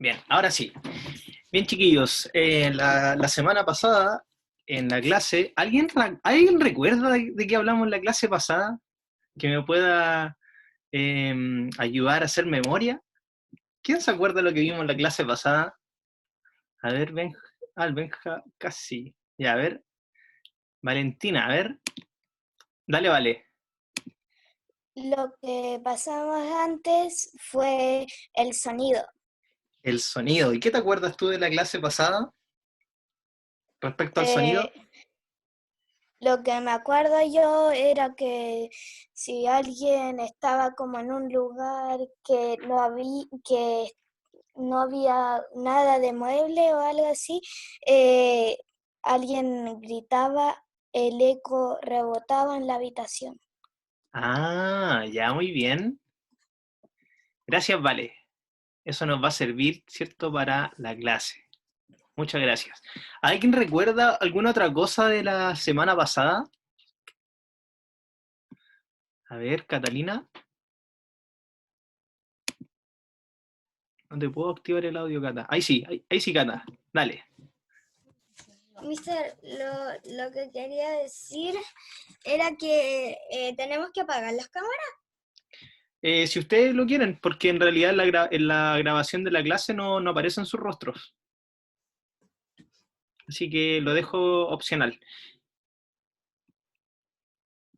Bien, ahora sí. Bien, chiquillos, la semana pasada en la clase, ¿alguien recuerda de qué hablamos en la clase pasada? Que me pueda ayudar a hacer memoria. ¿Quién se acuerda de lo que vimos en la clase pasada? A ver, Benja, el Benja, casi. Ya, a ver, Valentina, a ver, dale, vale. Lo que pasamos antes fue el sonido. El sonido. ¿Y qué te acuerdas tú de la clase pasada respecto al Eh, sonido? lo que me acuerdo yo era que si alguien estaba como en un lugar que no había nada de mueble o algo así, eh, alguien gritaba, el eco rebotaba en la habitación. Ah, ya, muy bien. Gracias, Vale. Eso nos va a servir, ¿cierto?, para la clase. Muchas gracias. ¿Alguien recuerda alguna otra cosa de la semana pasada? A ver, Catalina. No te puedo activar el audio, Cata. Ahí sí, ahí sí, Cata. Dale. Mister, lo que quería decir era que tenemos que apagar las cámaras. Si ustedes lo quieren, porque en realidad en la grabación de la clase no aparecen sus rostros. Así que lo dejo opcional.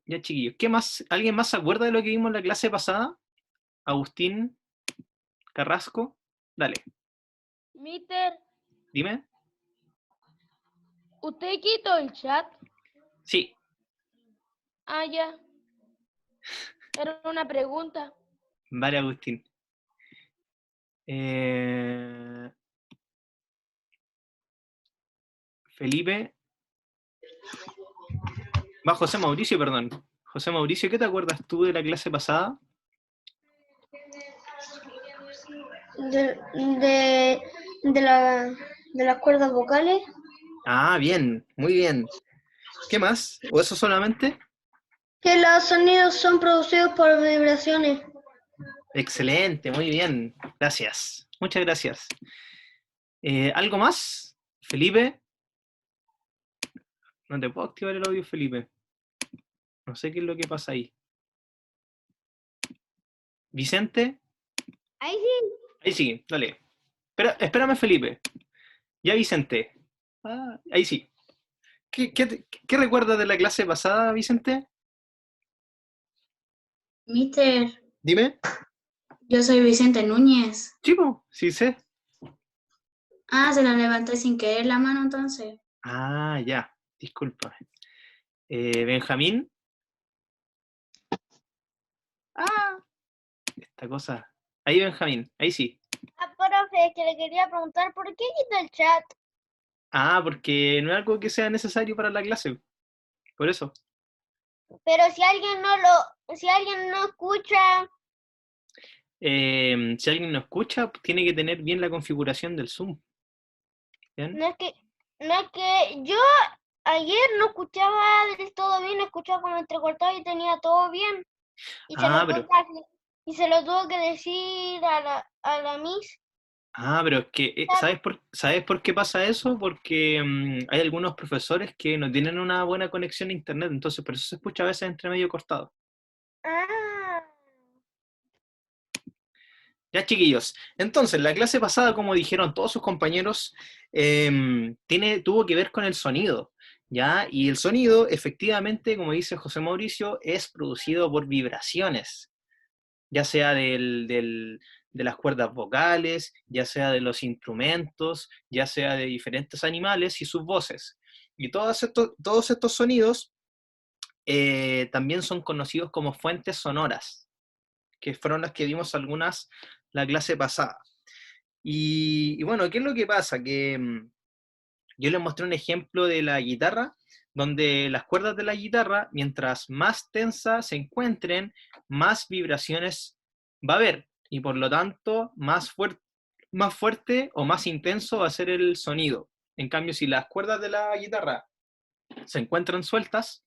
Ya, chiquillos. ¿Qué más? ¿Alguien más se acuerda de lo que vimos en la clase pasada? Agustín Carrasco. Dale, Mister, dime. ¿usted quitó el chat? Sí. Ah, ya. Era una pregunta. Vale, Agustín. Eh, Felipe. Va José Mauricio, perdón. José Mauricio, ¿qué te acuerdas tú de la clase pasada? de, de, de las cuerdas vocales, Ah, bien, muy bien. ¿Qué más? ¿O eso solamente? que los sonidos son producidos por vibraciones. Excelente, muy bien. Gracias. Muchas gracias. ¿Algo más? Felipe. No te puedo activar el audio, Felipe. No sé qué es lo que pasa ahí. Vicente. Ahí sí. Ahí sí, dale. Espérame, Felipe. Ya, Vicente. Ah, ahí sí. ¿Qué recuerdas de la clase pasada, Vicente? Mister, Dime. yo soy Vicente Núñez. Chico, sí sé. Ah, se la levanté sin querer la mano entonces. Ah, ya. Disculpa. Benjamín. Ah, esta cosa. Ahí, Benjamín. Ahí sí. Profe, que le quería preguntar por qué quitó el chat. Ah, porque no es algo que sea necesario para la clase. Por eso. Pero si alguien no escucha, Si alguien no escucha, tiene que tener bien la configuración del Zoom. ¿Bien? no es que yo ayer no escuchaba del todo bien, escuchaba como entrecortado y tenía todo bien. Y se Ah, lo pero, tuve que decir a la Miss. pero es que, ¿sabes por qué pasa eso? Porque hay algunos profesores que no tienen una buena conexión a internet, entonces por eso se escucha a veces entre medio cortado. Ah, Ya, chiquillos. Entonces, la clase pasada, como dijeron todos sus compañeros, tuvo que ver con el sonido, ¿ya? Y el sonido, efectivamente, como dice José Mauricio, es producido por vibraciones, ya sea de las cuerdas vocales, ya sea de los instrumentos, ya sea de diferentes animales y sus voces. Y todos estos sonidos también son conocidos como fuentes sonoras, que fueron las que vimos algunas la clase pasada. Y bueno, ¿qué es lo que pasa? Que yo les mostré un ejemplo de la guitarra, donde las cuerdas de la guitarra, mientras más tensas se encuentren, más vibraciones va a haber, y por lo tanto, más fuerte o más intenso va a ser el sonido. En cambio, si las cuerdas de la guitarra se encuentran sueltas,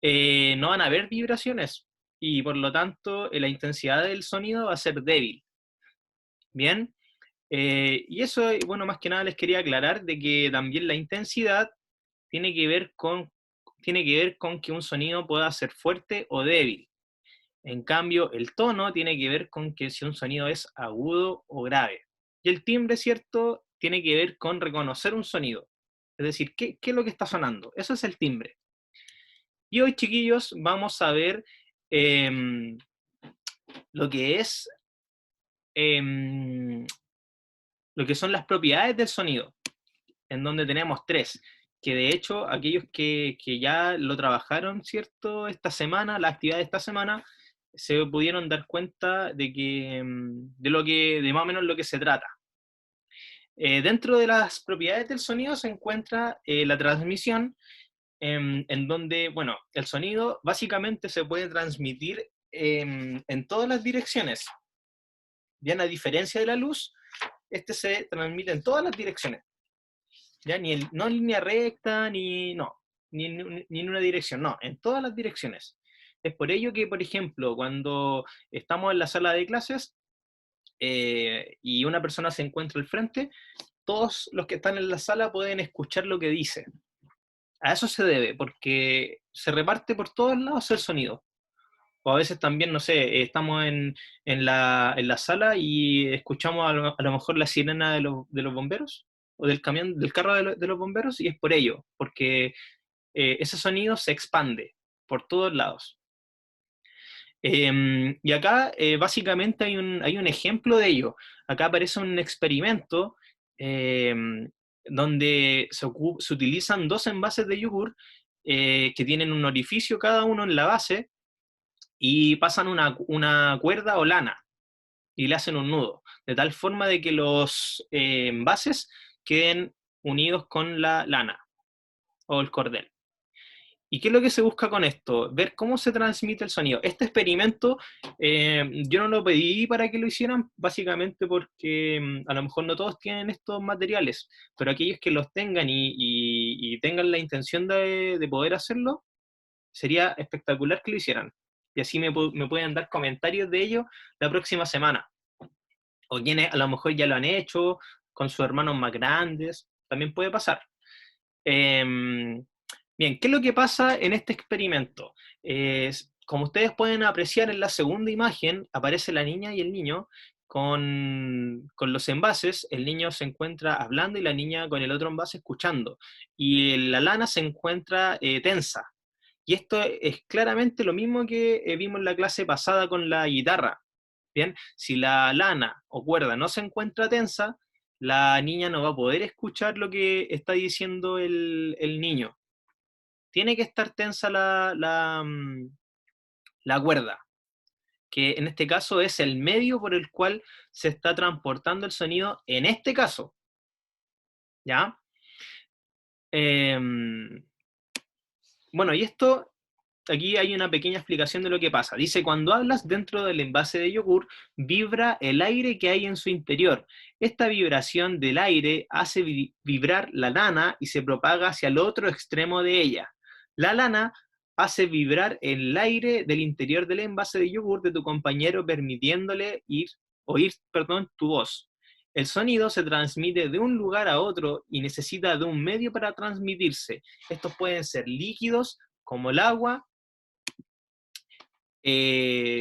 no van a haber vibraciones, y por lo tanto, la intensidad del sonido va a ser débil. Bien. Y eso, bueno, más que nada les quería aclarar de que también la intensidad tiene que ver con que un sonido pueda ser fuerte o débil. En cambio, el tono tiene que ver con que si un sonido es agudo o grave. Y el timbre, ¿cierto?, tiene que ver con reconocer un sonido. Es decir, ¿qué es lo que está sonando? Eso es el timbre. Y hoy, chiquillos, vamos a ver lo que es lo que son las propiedades del sonido, en donde tenemos 3, que de hecho aquellos que ya lo trabajaron, ¿cierto?, esta semana, la actividad de esta semana, se pudieron dar cuenta de que de más o menos lo que se trata. Dentro de las propiedades del sonido se encuentra la transmisión, en donde, bueno, el sonido básicamente se puede transmitir en todas las direcciones. Bien, a diferencia de la luz, este se transmite en todas las direcciones. ¿Ya? No en línea recta, ni en una dirección, no, en todas las direcciones. Es por ello que, por ejemplo, cuando estamos en la sala de clases y una persona se encuentra al frente, todos los que están en la sala pueden escuchar lo que dice. A eso se debe, porque se reparte por todos lados el sonido. O a veces también, no sé, estamos en la sala y escuchamos a lo mejor la sirena de los bomberos, o del camión, del carro de los bomberos, y es por ello, porque ese sonido se expande por todos lados. Y acá básicamente hay un ejemplo de ello. Acá aparece un experimento donde se utilizan 2 envases de yogur que tienen un orificio cada uno en la base, y pasan una cuerda o lana y le hacen un nudo, de tal forma de que los envases queden unidos con la lana o el cordel. ¿Y qué es lo que se busca con esto? Ver cómo se transmite el sonido. Este experimento yo no lo pedí para que lo hicieran, básicamente porque a lo mejor no todos tienen estos materiales, pero aquellos que los tengan y tengan la intención de poder hacerlo, sería espectacular que lo hicieran. Y así me pueden dar comentarios de ello la próxima semana. O quienes a lo mejor ya lo han hecho, con sus hermanos más grandes, también puede pasar. Bien, ¿qué es lo que pasa en este experimento? Como ustedes pueden apreciar en la segunda imagen, aparece la niña y el niño con los envases. El niño se encuentra hablando y la niña con el otro envase escuchando. Y la lana se encuentra tensa. Y esto es claramente lo mismo que vimos en la clase pasada con la guitarra. Bien, si la lana o cuerda no se encuentra tensa, la niña no va a poder escuchar lo que está diciendo el niño. Tiene que estar tensa la cuerda, que en este caso es el medio por el cual se está transportando el sonido, en este caso. ¿Ya? Bueno, y esto, aquí hay una pequeña explicación de lo que pasa. Dice, cuando hablas dentro del envase de yogur, vibra el aire que hay en su interior. Esta vibración del aire hace vibrar la lana y se propaga hacia el otro extremo de ella. La lana hace vibrar el aire del interior del envase de yogur de tu compañero, permitiéndole oír tu voz. El sonido se transmite de un lugar a otro y necesita de un medio para transmitirse. Estos pueden ser líquidos, como el agua,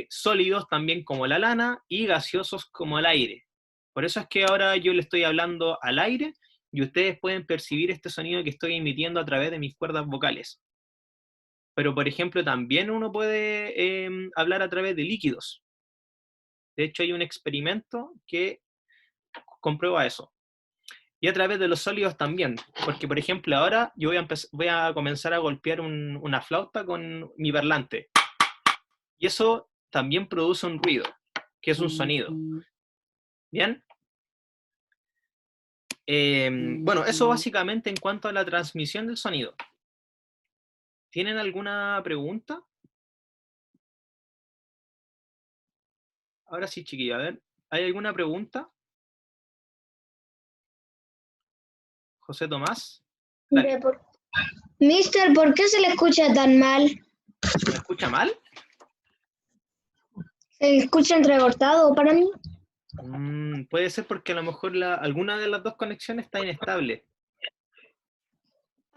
sólidos también como la lana, y gaseosos como el aire. Por eso es que ahora yo le estoy hablando al aire y ustedes pueden percibir este sonido que estoy emitiendo a través de mis cuerdas vocales. Pero, por ejemplo, también uno puede hablar a través de líquidos. De hecho, hay un experimento que comprueba eso. Y a través de los sólidos también. Porque, por ejemplo, ahora yo voy a comenzar a golpear una flauta con mi parlante. Y eso también produce un ruido, que es un sonido. ¿Bien? Bueno, eso básicamente en cuanto a la transmisión del sonido. ¿Tienen alguna pregunta? Ahora sí, chiquillos, a ver. ¿Hay alguna pregunta? José Tomás. Mister, ¿por qué se le escucha tan mal? ¿Se me escucha mal? ¿Se escucha entrecortado para mí? Puede ser porque a lo mejor alguna de las dos conexiones está inestable.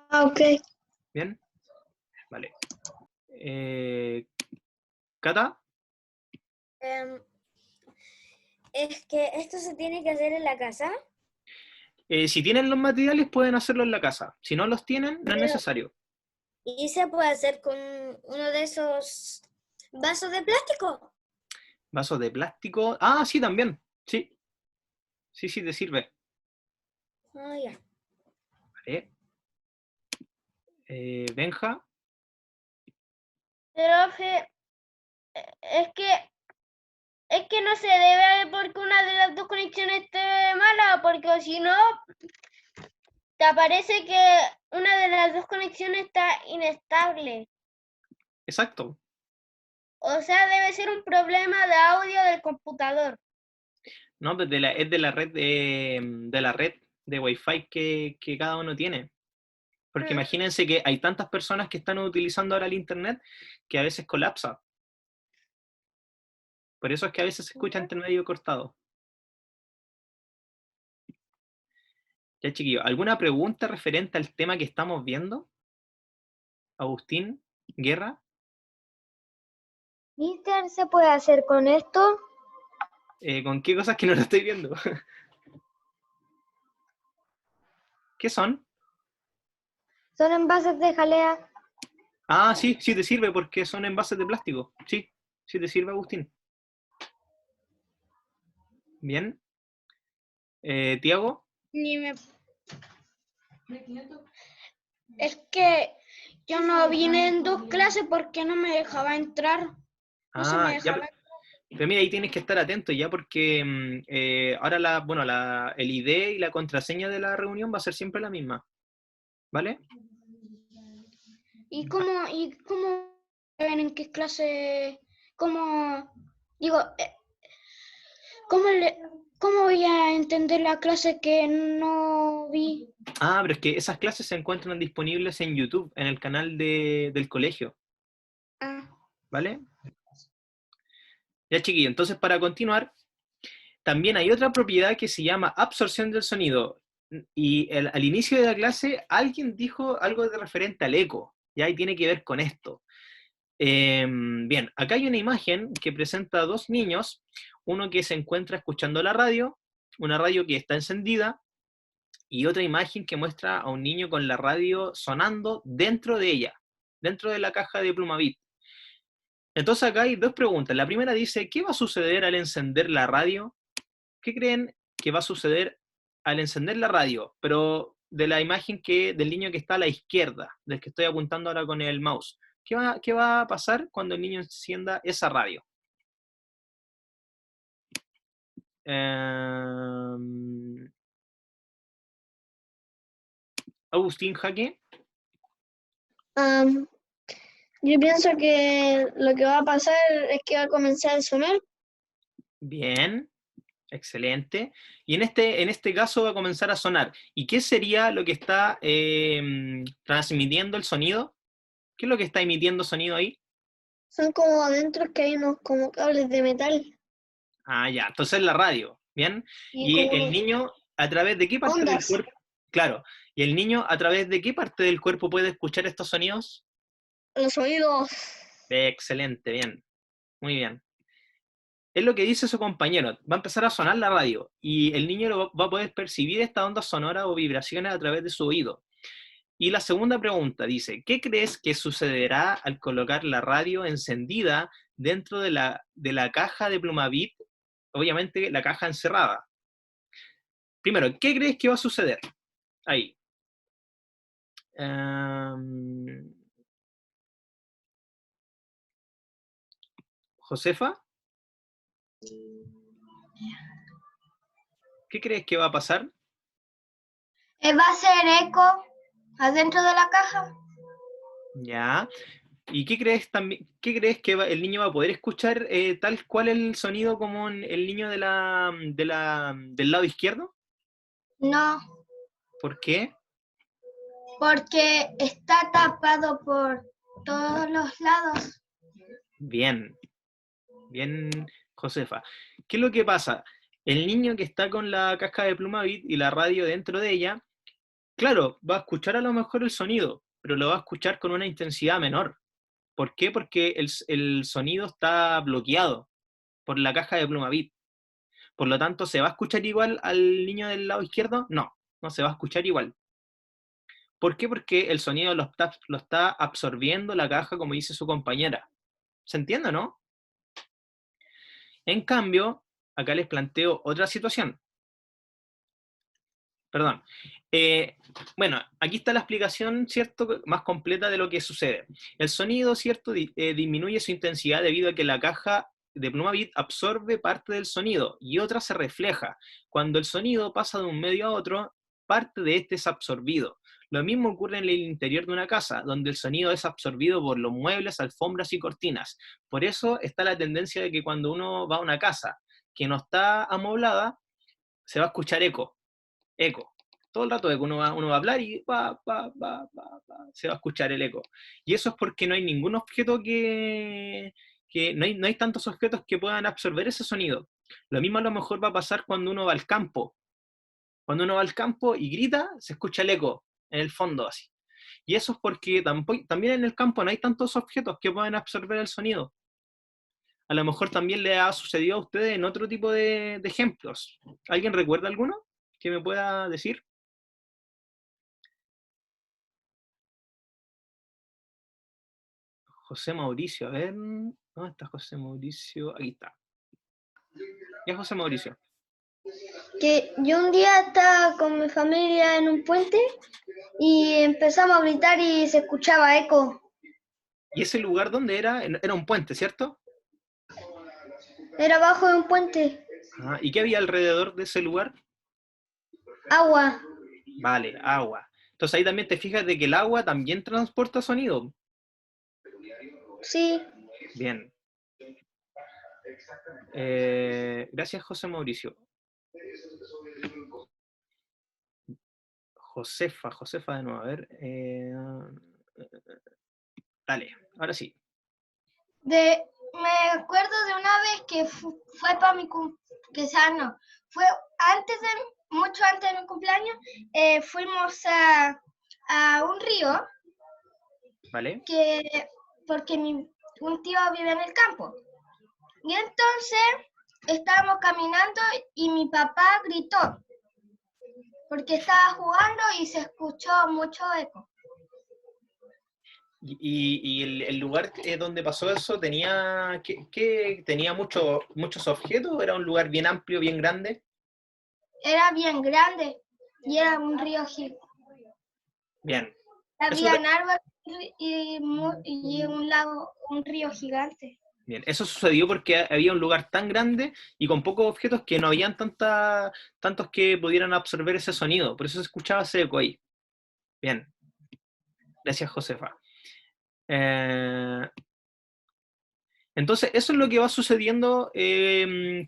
Ah, ok. ¿Bien? Vale. ¿Cata? Es que esto se tiene que hacer en la casa, Si tienen los materiales, pueden hacerlo en la casa. Si no los tienen, no es necesario. y se puede hacer con uno de esos vasos de plástico. Vasos de plástico. Ah, sí, también. Sí. Sí, te sirve. Ah, ya. Vale. Benja. Profe, es que, es que no se debe porque una de las dos conexiones esté mala, porque si no, te aparece que una de las dos conexiones está inestable. Exacto. O sea, debe ser un problema de audio del computador. No, pues es de la red de la red de Wi-Fi que cada uno tiene. Porque imagínense que hay tantas personas que están utilizando ahora el internet que a veces colapsa. Por eso es que a veces se escucha entre medio cortado. Ya, chiquillos, ¿alguna pregunta referente al tema que estamos viendo? Agustín, Guerra. Mister, ¿se puede hacer con esto? ¿Con qué cosas que no lo estoy viendo? ¿Qué son? Son envases de jalea. Ah, sí, sí te sirve porque son envases de plástico. Sí, sí te sirve, Agustín. Bien. Tiago. Ni me... Es que yo no vine en dos clases porque no me dejaba entrar. No se me Ah, ya, dejaba. pero mira, ahí tienes que estar atento ya porque ahora el ID y la contraseña de la reunión va a ser siempre la misma. ¿Vale? ¿Y cómo ven en qué clase? ¿Cómo digo? ¿Cómo cómo voy a entender la clase que no vi? Ah, pero es que esas clases se encuentran disponibles en YouTube, en el canal del colegio. Ah, ¿Vale? Ya, chiquillo, entonces para continuar, también hay otra propiedad que se llama absorción del sonido. Y al inicio de la clase alguien dijo algo de referente al eco, ya, y tiene que ver con esto. Bien, acá hay una imagen que presenta a dos niños, uno que se encuentra escuchando la radio, una radio que está encendida, y otra imagen que muestra a un niño con la radio sonando dentro de ella, dentro de la caja de Plumavit. Entonces acá hay dos preguntas. La primera dice, ¿qué va a suceder al encender la radio? ¿Qué creen que va a suceder al encender la radio? Pero de la imagen del niño que está a la izquierda, del que estoy apuntando ahora con el mouse. ¿Qué va a pasar cuando el niño encienda esa radio? Agustín Jaque. Yo pienso que lo que va a pasar es que va a comenzar a sonar. Bien, excelente. Y en este caso va a comenzar a sonar. ¿Y qué sería lo que está transmitiendo el sonido? ¿Qué es lo que está emitiendo sonido ahí? Son como adentro que hay unos como cables de metal Ah, ya, entonces la radio, ¿bien? y ¿Y como el niño a través de qué parte del ondas. cuerpo? Claro, ¿y el niño a través de qué parte del cuerpo puede escuchar estos sonidos? Los oídos. Excelente, bien, muy bien. Es lo que dice su compañero, va a empezar a sonar la radio y el niño va a poder percibir estas ondas sonoras o vibraciones a través de su oído. Y la segunda pregunta dice, ¿qué crees que sucederá al colocar la radio encendida dentro de la caja de Plumavit? Obviamente la caja encerrada. Primero, ¿qué crees que va a suceder ahí? Josefa, ¿qué crees que va a pasar? Va a ser eco adentro de la caja. Ya. ¿Y qué crees que el niño va a poder escuchar tal cual el sonido como el niño del lado izquierdo? No, ¿Por qué? porque está tapado por todos los lados. Bien, bien, Josefa. ¿Qué es lo que pasa? El niño que está con la caja de Plumavit y la radio dentro de ella, claro, va a escuchar a lo mejor el sonido, pero lo va a escuchar con una intensidad menor. ¿Por qué? Porque el sonido está bloqueado por la caja de Plumavit. Por lo tanto, ¿se va a escuchar igual al niño del lado izquierdo? No, no se va a escuchar igual. ¿Por qué? Porque el sonido lo está absorbiendo la caja, como dice su compañera. ¿Se entiende, no? En cambio, acá les planteo otra situación. Perdón. Bueno, aquí está la explicación, ¿cierto?, más completa de lo que sucede. El sonido, ¿cierto?, disminuye su intensidad debido a que la caja de Plumavit absorbe parte del sonido y otra se refleja. Cuando el sonido pasa de un medio a otro, parte de este es absorbido. Lo mismo ocurre en el interior de una casa, donde el sonido es absorbido por los muebles, alfombras y cortinas. Por eso está la tendencia de que cuando uno va a una casa que no está amoblada, se va a escuchar eco. Todo el rato eco, uno va a hablar y se va a escuchar el eco. Y eso es porque no hay ningún objeto que no hay tantos objetos que puedan absorber ese sonido. Lo mismo a lo mejor va a pasar cuando uno va al campo. Cuando uno va al campo y grita, se escucha el eco en el fondo así. Y eso es porque también en el campo no hay tantos objetos que puedan absorber el sonido. A lo mejor también le ha sucedido a ustedes en otro tipo de ejemplos. ¿Alguien recuerda alguno que me pueda decir? José Mauricio, a ver, ¿dónde está José Mauricio? Aquí está. Ya, José Mauricio. Que yo un día estaba con mi familia en un puente y empezamos a gritar y se escuchaba eco. ¿Y ese lugar dónde era? Era un puente, ¿cierto? Era abajo de un puente. Ah, ¿y qué había alrededor de ese lugar? Agua. Vale, agua. Entonces ahí también te fijas de que el agua también transporta sonido. Sí. Bien. Gracias, José Mauricio. Josefa de nuevo, a ver. Dale, ahora sí. Me acuerdo de una vez que fue para mi cumpleaños, fue mucho antes de mi cumpleaños, fuimos a un río, ¿Vale? porque un tío vive en el campo. Y entonces estábamos caminando y mi papá gritó, porque estaba jugando y se escuchó mucho eco. ¿Y el lugar donde pasó eso tenía, tenía muchos objetos? ¿Era un lugar bien amplio, bien grande? Era bien grande y era un río gigante. Bien. Había árboles y un lago, un río gigante. Bien, eso sucedió porque había un lugar tan grande y con pocos objetos que no habían tantos que pudieran absorber ese sonido. Por eso se escuchaba ese eco ahí. Bien. Gracias, Josefa. Entonces, eso es lo que va sucediendo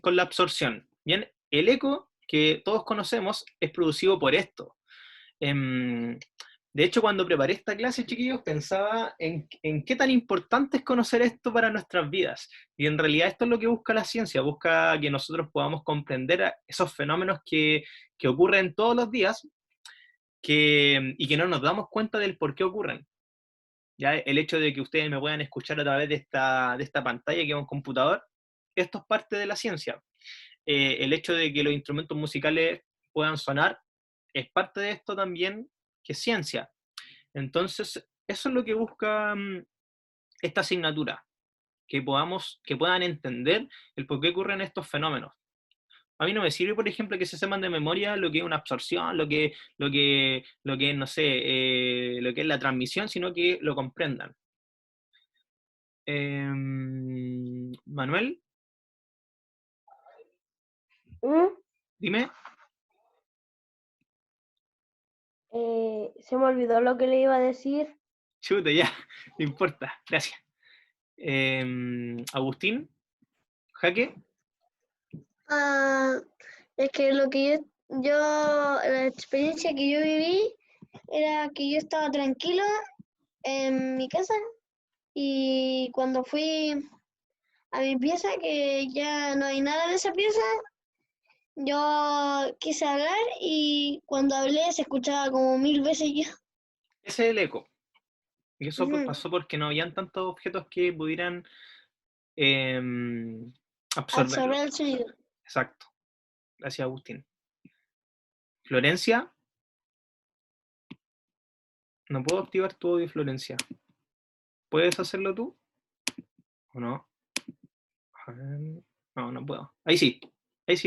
con la absorción. Bien, el eco que todos conocemos es producido por esto. De hecho, cuando preparé esta clase, chiquillos, pensaba en qué tan importante es conocer esto para nuestras vidas. Y en realidad esto es lo que busca la ciencia, busca que nosotros podamos comprender esos fenómenos que ocurren todos los días y que no nos damos cuenta del por qué ocurren. ¿Ya? El hecho de que ustedes me puedan escuchar a través de esta pantalla que es un computador, esto es parte de la ciencia. El hecho de que los instrumentos musicales puedan sonar es parte de esto también, que es ciencia. Entonces, eso es lo que busca esta asignatura, que puedan entender el por qué ocurren estos fenómenos. A mí no me sirve, por ejemplo, que se sepan de memoria lo que es una absorción, lo que es, no sé, lo que es la transmisión, sino que lo comprendan. Manuel, dime. Se me olvidó lo que le iba a decir. Chuta, ya, no importa, gracias. Agustín, Jaque. Es que lo que la experiencia que yo viví era que yo estaba tranquila en mi casa y cuando fui a mi pieza, que ya no hay nada en esa pieza, Yo quise hablar y cuando hablé se escuchaba como 1000 veces yo. Ese es el eco. Y eso Ujú. pasó porque no habían tantos objetos que pudieran absorberlo. Absorber el sonido. Exacto. Gracias, Agustín. Florencia, no puedo activar tu audio, Florencia. ¿Puedes hacerlo tú? ¿O no? A ver, no, no puedo. Ahí sí,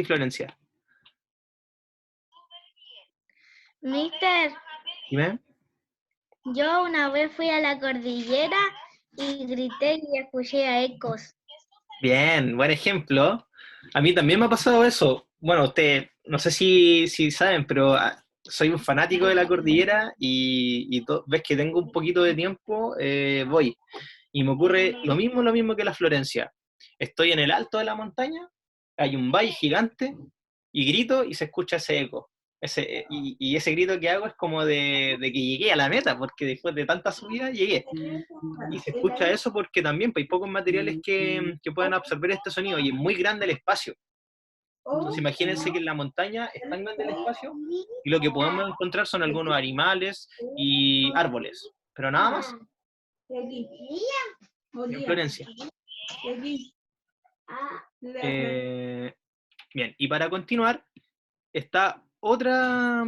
Florencia. Mister, Dime. yo una vez fui a la cordillera y grité y escuché a ecos. Bien, buen ejemplo. A mí también me ha pasado eso. Bueno, ustedes, no sé si saben, pero soy un fanático de la cordillera y ves que tengo un poquito de tiempo, voy. Y me ocurre lo mismo que la Florencia. Estoy en el alto de la montaña, hay un valle gigante y grito y se escucha ese eco. Y ese grito que hago es como de que llegué a la meta, porque después de tanta subida llegué. Y se escucha eso porque también pues, hay pocos materiales que puedan absorber este sonido y es muy grande el espacio. Entonces imagínense que en la montaña es tan grande el espacio y lo que podemos encontrar son algunos animales y árboles, pero nada más. En Florencia. Bien, y para continuar, está otra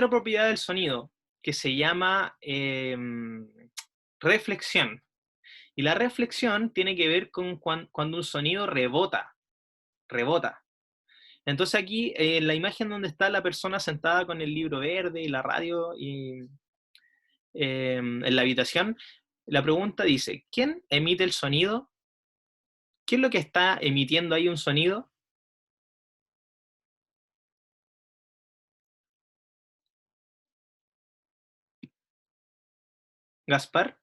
propiedad del sonido que se llama reflexión. Y la reflexión tiene que ver con cuando un sonido rebota. Entonces aquí, en la imagen donde está la persona sentada con el libro verde y la radio y, en la habitación, la pregunta dice, ¿quién emite el sonido? ¿Qué es lo que está emitiendo ahí un sonido? Gaspar.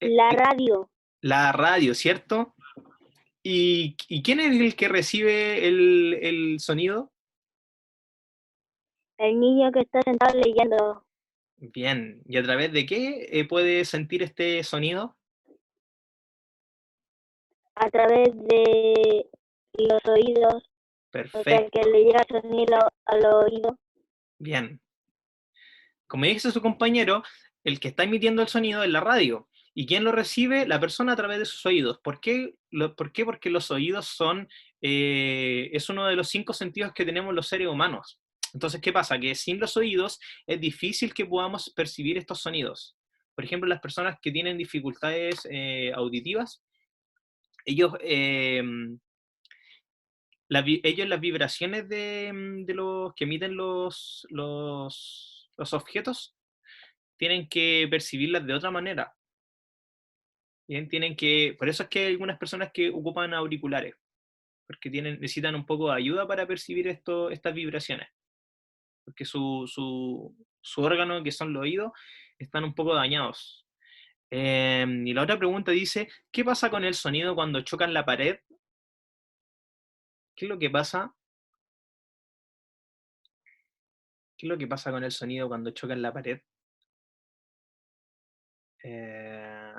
La radio. La radio, ¿cierto? ¿Y quién es el que recibe el sonido? El niño que está sentado leyendo. Bien, ¿y a través de qué puede sentir este sonido? A través de los oídos, o sea, Perfecto, que le llega el sonido al oído. bien. Como dice su compañero, el que está emitiendo el sonido es la radio. ¿Y quién lo recibe? La persona a través de sus oídos. ¿Por qué? Porque los oídos es uno de los 5 sentidos que tenemos los seres humanos. Entonces, ¿qué pasa? Que sin los oídos es difícil que podamos percibir estos sonidos. Por ejemplo, las personas que tienen dificultades auditivas, ellos, las vibraciones de los que emiten los objetos, tienen que percibirlas de otra manera. Bien, por eso es que hay algunas personas que ocupan auriculares, porque necesitan un poco de ayuda para percibir estas vibraciones, porque su órgano, que son los oídos, están un poco dañados. Y la otra pregunta dice, ¿qué pasa con el sonido cuando chocan la pared? ¿Qué es lo que pasa? ¿Qué es lo que pasa con el sonido cuando chocan la pared? Eh,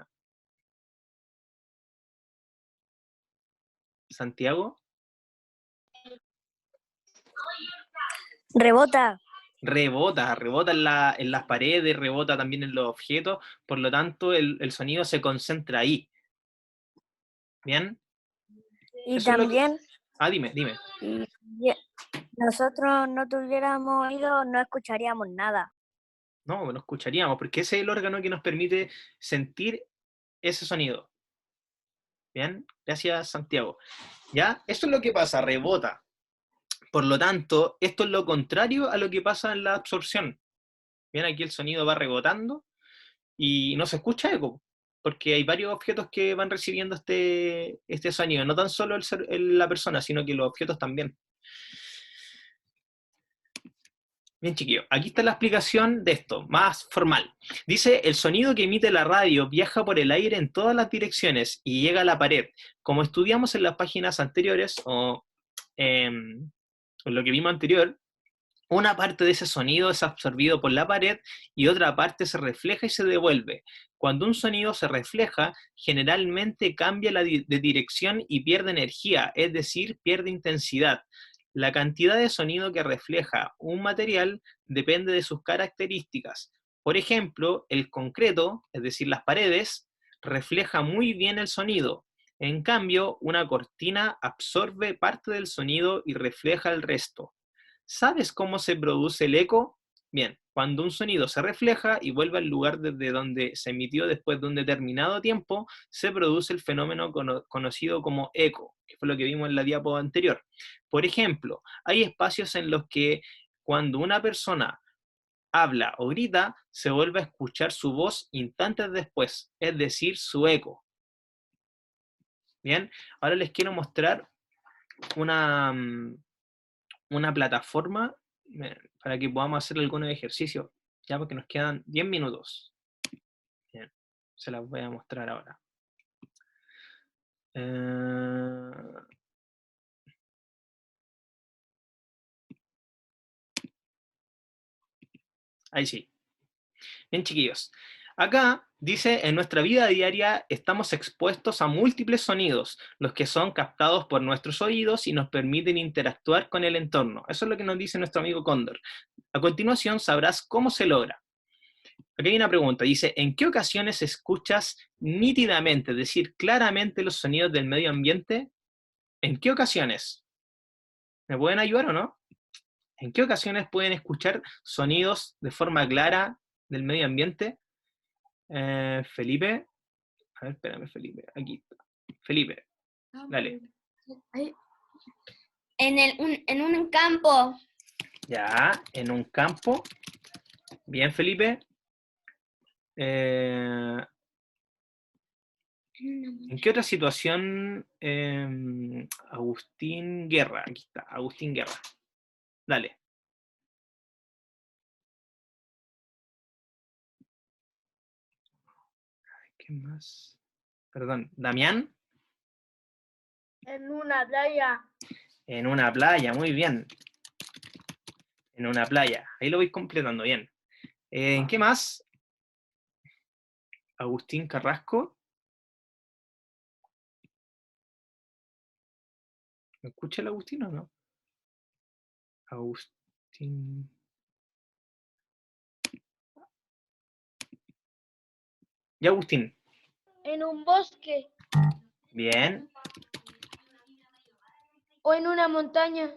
Santiago. Rebota. Rebota en las paredes, rebota también en los objetos, por lo tanto el sonido se concentra ahí. ¿Bien? Y Eso es lo que... también, Dime. si nosotros no tuviéramos oído, no escucharíamos nada. No escucharíamos, porque ese es el órgano que nos permite sentir ese sonido. ¿Bien? Gracias, Santiago. ¿Ya? Eso es lo que pasa, rebota. Por lo tanto, esto es lo contrario a lo que pasa en la absorción. Bien, aquí el sonido va rebotando y no se escucha eco, porque hay varios objetos que van recibiendo este sonido, no tan solo la persona, sino que los objetos también. Bien, chiquillo, aquí está la explicación de esto, más formal. Dice, el sonido que emite la radio viaja por el aire en todas las direcciones y llega a la pared. Como estudiamos en las páginas anteriores, o en lo que vimos anterior, una parte de ese sonido es absorbido por la pared y otra parte se refleja y se devuelve. Cuando un sonido se refleja, generalmente cambia de dirección y pierde energía, es decir, pierde intensidad. La cantidad de sonido que refleja un material depende de sus características. Por ejemplo, el concreto, es decir, las paredes, refleja muy bien el sonido. En cambio, una cortina absorbe parte del sonido y refleja el resto. ¿Sabes cómo se produce el eco? Bien, cuando un sonido se refleja y vuelve al lugar desde donde se emitió después de un determinado tiempo, se produce el fenómeno conocido como eco, que fue lo que vimos en la diapo anterior. Por ejemplo, hay espacios en los que cuando una persona habla o grita, se vuelve a escuchar su voz instantes después, es decir, su eco. Bien, ahora les quiero mostrar una plataforma para que podamos hacer algunos ejercicios, ya porque nos quedan 10 minutos. Bien, se las voy a mostrar ahora. Ahí sí. Bien, chiquillos. Acá dice, en nuestra vida diaria estamos expuestos a múltiples sonidos, los que son captados por nuestros oídos y nos permiten interactuar con el entorno. Eso es lo que nos dice nuestro amigo Cóndor. A continuación sabrás cómo se logra. Aquí hay una pregunta, dice, ¿en qué ocasiones escuchas nítidamente, es decir, claramente los sonidos del medio ambiente? ¿En qué ocasiones? ¿Me pueden ayudar o no? ¿En qué ocasiones pueden escuchar sonidos de forma clara del medio ambiente? Felipe. A ver, espérame, Felipe. Aquí está. Felipe, dale. En un campo. Ya, en un campo. Bien, Felipe. ¿En qué otra situación? Agustín Guerra. Aquí está, Agustín Guerra. Dale. ¿Qué más? Perdón, Damián. En una playa. En una playa, muy bien. En una playa. Ahí lo voy completando bien. ¿En qué más? Agustín Carrasco. ¿Me escucha el Agustín o no? Agustín. Y Agustín. En un bosque. Bien. O en una montaña.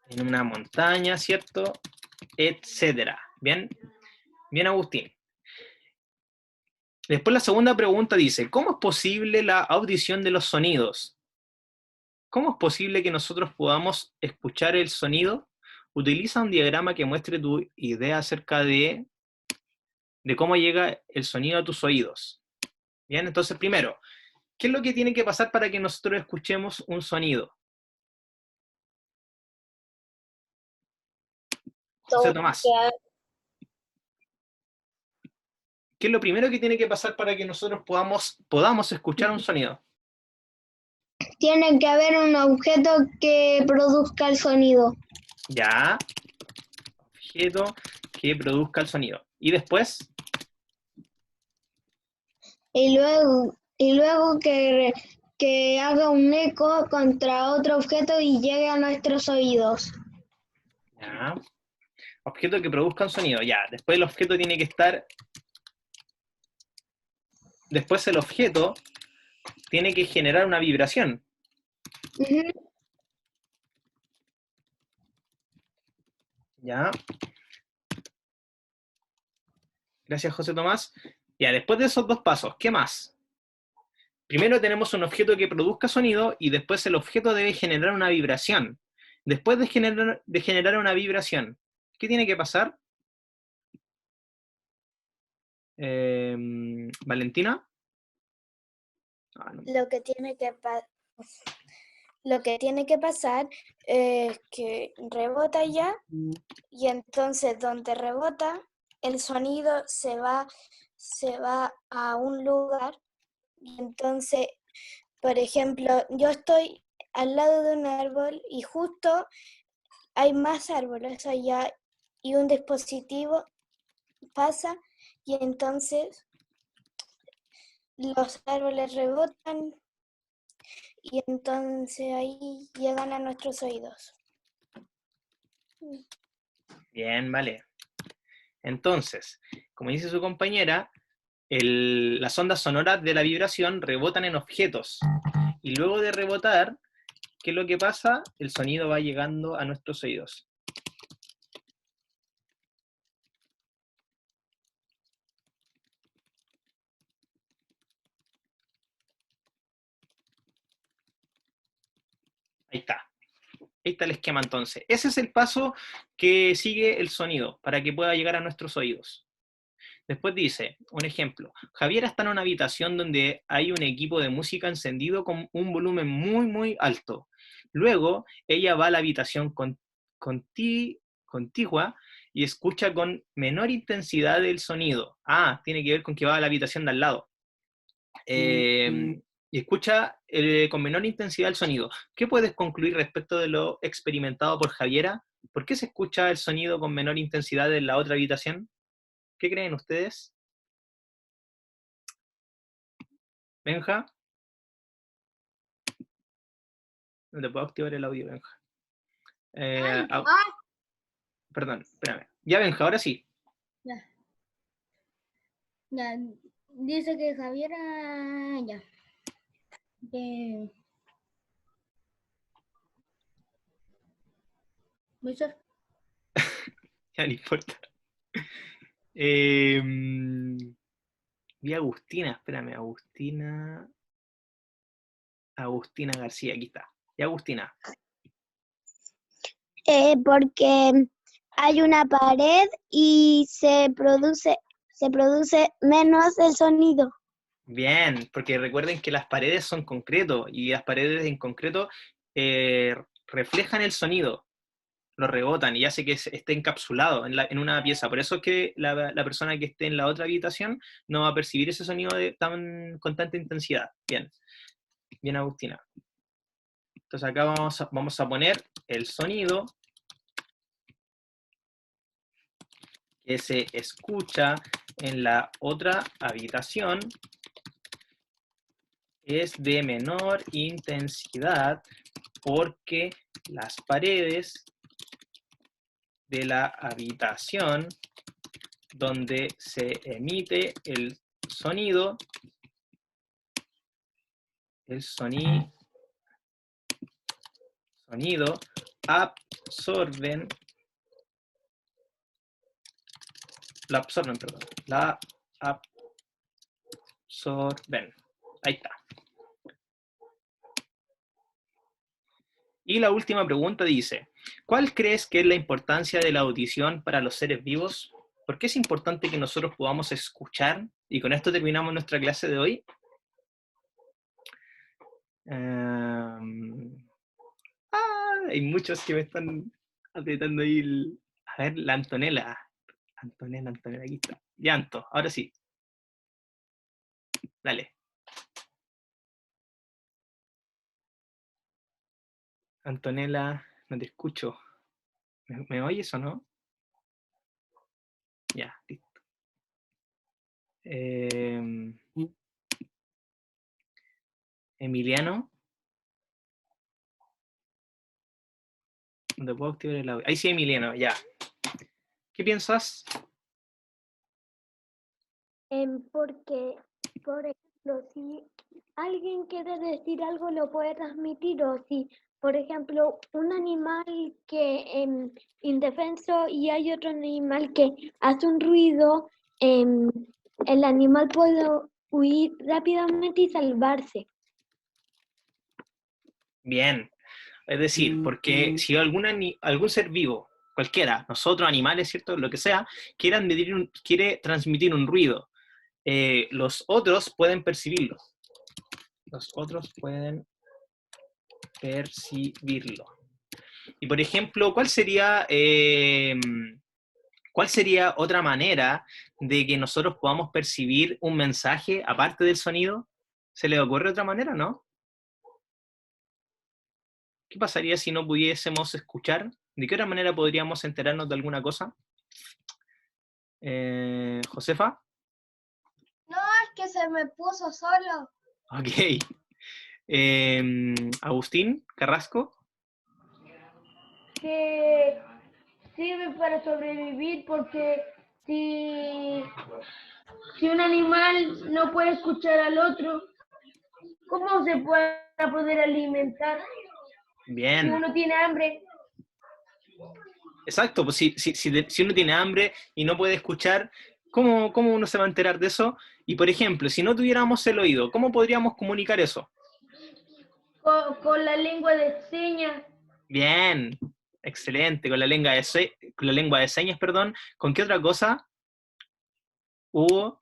En una montaña, ¿cierto? Etcétera. Bien. Bien, Agustín. Después la segunda pregunta dice, ¿cómo es posible la audición de los sonidos? ¿Cómo es posible que nosotros podamos escuchar el sonido? Utiliza un diagrama que muestre tu idea acerca de cómo llega el sonido a tus oídos. Bien, entonces primero, ¿qué es lo que tiene que pasar para que nosotros escuchemos un sonido? José Tomás. ¿Qué es lo primero que tiene que pasar para que nosotros podamos escuchar un sonido? Tiene que haber un objeto que produzca el sonido. Ya. Objeto que produzca el sonido. ¿Y después? Y luego que haga un eco contra otro objeto y llegue a nuestros oídos. Ya. Objeto que produzca un sonido. Ya. Después el objeto tiene que estar... Después el objeto tiene que generar una vibración. Uh-huh. Ya. Gracias, José Tomás. Ya, después de esos dos pasos, ¿qué más? Primero tenemos un objeto que produzca sonido y después el objeto debe generar una vibración. Después de generar una vibración, ¿qué tiene que pasar? ¿Valentina? Ah, no. Lo que tiene que pasar es que rebota ya, y entonces donde rebota, el sonido se va a un lugar, y entonces, por ejemplo, yo estoy al lado de un árbol y justo hay más árboles allá y un dispositivo pasa y entonces los árboles rebotan y entonces ahí llegan a nuestros oídos. Bien, vale. Entonces, como dice su compañera, las ondas sonoras de la vibración rebotan en objetos. Y luego de rebotar, ¿qué es lo que pasa? El sonido va llegando a nuestros oídos. Ahí está. Ahí está el esquema entonces. Ese es el paso que sigue el sonido para que pueda llegar a nuestros oídos. Después dice, un ejemplo, Javiera está en una habitación donde hay un equipo de música encendido con un volumen muy, muy alto. Luego, ella va a la habitación contigua y escucha con menor intensidad el sonido. Ah, tiene que ver con que va a la habitación de al lado. Y escucha con menor intensidad el sonido. ¿Qué puedes concluir respecto de lo experimentado por Javiera? ¿Por qué se escucha el sonido con menor intensidad en la otra habitación? ¿Qué creen ustedes? Benja. No te puedo activar el audio, Benja. Perdón, espérame. Ya, Benja, ahora sí. Ya. Ya, dice que Javiera, ya. ¿Voy a ser? Ya no importa. Vi a Agustina, espérame, Agustina García, aquí está. Y Agustina. Porque hay una pared y se produce menos el sonido. Bien, porque recuerden que las paredes son concreto y las paredes en concreto reflejan el sonido, lo rebotan y hace que esté encapsulado en una pieza. Por eso es que la persona que esté en la otra habitación no va a percibir ese sonido con tanta intensidad. Bien, bien Agustina. Entonces acá vamos a poner el sonido que se escucha en la otra habitación es de menor intensidad porque las paredes de la habitación donde se emite el sonido absorben, la absorben. Ahí está. Y la última pregunta dice, ¿cuál crees que es la importancia de la audición para los seres vivos? ¿Por qué es importante que nosotros podamos escuchar? Y con esto terminamos nuestra clase de hoy. Hay muchos que me están apretando ahí. A ver, la Antonella. Antonella, aquí está. Ya, Anto, ahora sí. Dale. Antonella, no te escucho. ¿Me oyes o no? Ya, listo. Emiliano. No te puedo activar el audio. Ahí sí, Emiliano, ya. ¿Qué piensas? Porque, por ejemplo, si alguien quiere decir algo, lo puede transmitir, o si, por ejemplo, un animal que indefenso y hay otro animal que hace un ruido, el animal puede huir rápidamente y salvarse. Bien. Es decir, porque si algún ser vivo, cualquiera, nosotros, animales, ¿cierto? Lo que sea, quiere transmitir un ruido, los otros pueden percibirlo. Los otros pueden percibirlo. Y por ejemplo, ¿cuál sería otra manera de que nosotros podamos percibir un mensaje aparte del sonido? ¿Se les ocurre otra manera, no? ¿Qué pasaría si no pudiésemos escuchar? ¿De qué otra manera podríamos enterarnos de alguna cosa? ¿Josefa? No, es que se me puso solo. Ok. Agustín Carrasco. Que sirve para sobrevivir porque si un animal no puede escuchar al otro, ¿cómo se puede poder alimentar? Si Bien. uno tiene hambre, Exacto, pues si uno tiene hambre y no puede escuchar, ¿cómo uno se va a enterar de eso? Y por ejemplo, si no tuviéramos el oído, ¿cómo podríamos comunicar eso? con la lengua de señas, Bien, excelente, con la lengua de señas, perdón. ¿Con qué otra cosa? Hugo.